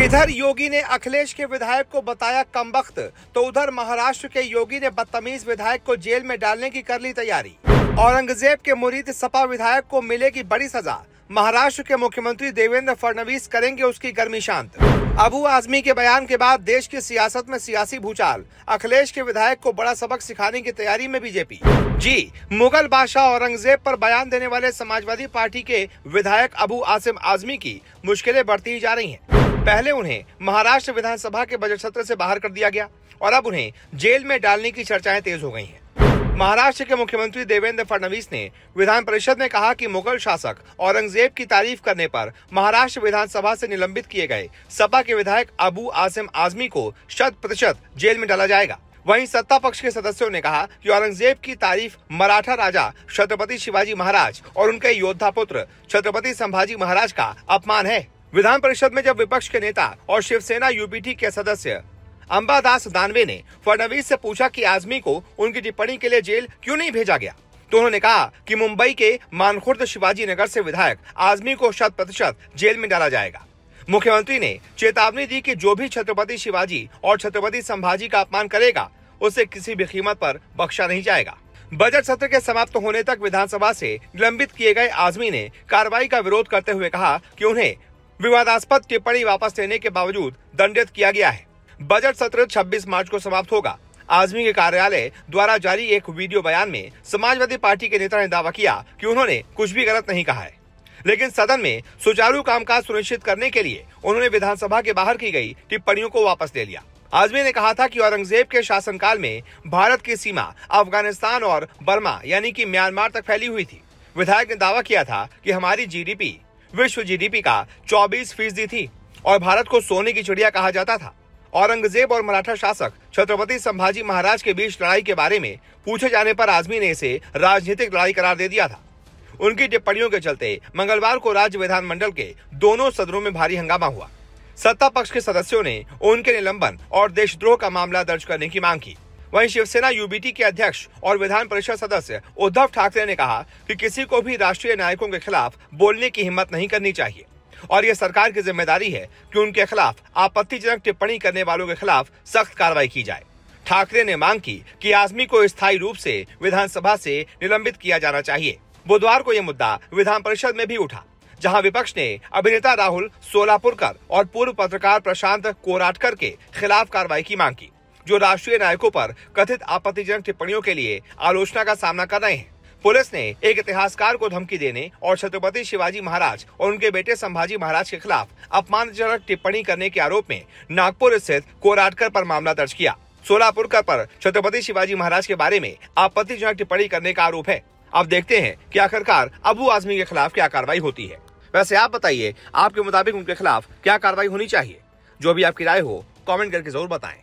इधर योगी ने अखिलेश के विधायक को बताया कमबख्त, तो उधर महाराष्ट्र के योगी ने बदतमीज विधायक को जेल में डालने की कर ली तैयारी। औरंगजेब के मुरीद सपा विधायक को मिलेगी बड़ी सजा। महाराष्ट्र के मुख्यमंत्री देवेंद्र फडणवीस करेंगे उसकी गर्मी शांत। अबू आजमी के बयान के बाद देश की सियासत में सियासी भूचाल। अखिलेश के विधायक को बड़ा सबक सिखाने की तैयारी में बीजेपी। जी, मुगल बादशाह औरंगजेब पर बयान देने वाले समाजवादी पार्टी के विधायक अबू आसिम आजमी की मुश्किलें बढ़ती ही जा रही हैं। पहले उन्हें महाराष्ट्र विधानसभा के बजट सत्र से बाहर कर दिया गया और अब उन्हें जेल में डालने की चर्चाएं तेज हो गई हैं। महाराष्ट्र के मुख्यमंत्री देवेंद्र फडणवीस ने विधान परिषद में कहा कि मुगल शासक औरंगजेब की तारीफ करने पर महाराष्ट्र विधानसभा से निलंबित किए गए सपा के विधायक अबू आसिम आजमी को 100% जेल में डाला जाएगा। वहीं सत्ता पक्ष के सदस्यों ने कहा कि औरंगजेब की तारीफ मराठा राजा छत्रपति शिवाजी महाराज और उनके योद्धा पुत्र छत्रपति संभाजी महाराज का अपमान है। विधान परिषद में जब विपक्ष के नेता और शिवसेना यूपीटी के सदस्य अंबादास दानवे ने फडणवीस से पूछा कि आजमी को उनकी टिप्पणी के लिए जेल क्यों नहीं भेजा गया, तो उन्होंने कहा कि मुंबई के मानखुर्द शिवाजी नगर से विधायक आजमी को 100% जेल में डाला जाएगा। मुख्यमंत्री ने चेतावनी दी कि जो भी छत्रपति शिवाजी और छत्रपति संभाजी का अपमान करेगा उसे किसी भी कीमत पर बख्शा नहीं जाएगा। बजट सत्र के समाप्त होने तक विधानसभा से निलंबित किए गए आजमी ने कार्रवाई का विरोध करते हुए कहा कि उन्हें विवादास्पद टिप्पणी वापस लेने के बावजूद दंडित किया गया है। बजट सत्र 26 मार्च को समाप्त होगा। आजमी के कार्यालय द्वारा जारी एक वीडियो बयान में समाजवादी पार्टी के नेता ने दावा किया कि उन्होंने कुछ भी गलत नहीं कहा है, लेकिन सदन में सुचारू कामकाज सुनिश्चित करने के लिए उन्होंने विधानसभा के बाहर की गई टिप्पणियों को वापस ले लिया। आजमी ने कहा था कि औरंगजेब के शासनकाल में भारत की सीमा अफगानिस्तान और बर्मा यानी कि म्यांमार तक फैली हुई थी। विधायक ने दावा किया था कि हमारी जीडीपी विश्व जीडीपी का 24% थी और भारत को सोने की चिड़िया कहा जाता था। औरंगजेब और मराठा शासक छत्रपति संभाजी महाराज के बीच लड़ाई के बारे में पूछे जाने पर आजमी ने इसे राजनीतिक लड़ाई करार दे दिया था। उनकी टिप्पणियों के चलते मंगलवार को राज्य विधानमंडल के दोनों सदनों में भारी हंगामा हुआ। सत्ता पक्ष के सदस्यों ने उनके निलंबन और देशद्रोह का मामला दर्ज करने की मांग की। वहीं शिवसेना यूबीटी के अध्यक्ष और विधान परिषद सदस्य उद्धव ठाकरे ने कहा कि किसी को भी राष्ट्रीय नायकों के खिलाफ बोलने की हिम्मत नहीं करनी चाहिए और यह सरकार की जिम्मेदारी है कि उनके खिलाफ आपत्तिजनक टिप्पणी करने वालों के खिलाफ सख्त कार्रवाई की जाए। ठाकरे ने मांग की कि आजमी को स्थायी रूप से विधानसभा से निलंबित किया जाना चाहिए। बुधवार को यह मुद्दा विधान परिषद में भी उठा, जहां विपक्ष ने अभिनेता राहुल सोलापुरकर और पूर्व पत्रकार प्रशांत कोराटकर के खिलाफ कार्रवाई की मांग की, जो राष्ट्रीय नायकों पर कथित आपत्तिजनक टिप्पणियों के लिए आलोचना का सामना कर रहे हैं। पुलिस ने एक इतिहासकार को धमकी देने और छत्रपति शिवाजी महाराज और उनके बेटे संभाजी महाराज के खिलाफ अपमानजनक टिप्पणी करने के आरोप में नागपुर स्थित कोराटकर पर मामला दर्ज किया। सोलापुरकर पर छत्रपति शिवाजी महाराज के बारे में आपत्तिजनक टिप्पणी करने का आरोप है। अब देखते हैं कि आखिरकार अबू आजमी के खिलाफ क्या कार्रवाई होती है। वैसे आप बताइए, आपके मुताबिक उनके खिलाफ क्या कार्रवाई होनी चाहिए? जो भी आपकी राय हो कमेंट करके जरूर बताएं।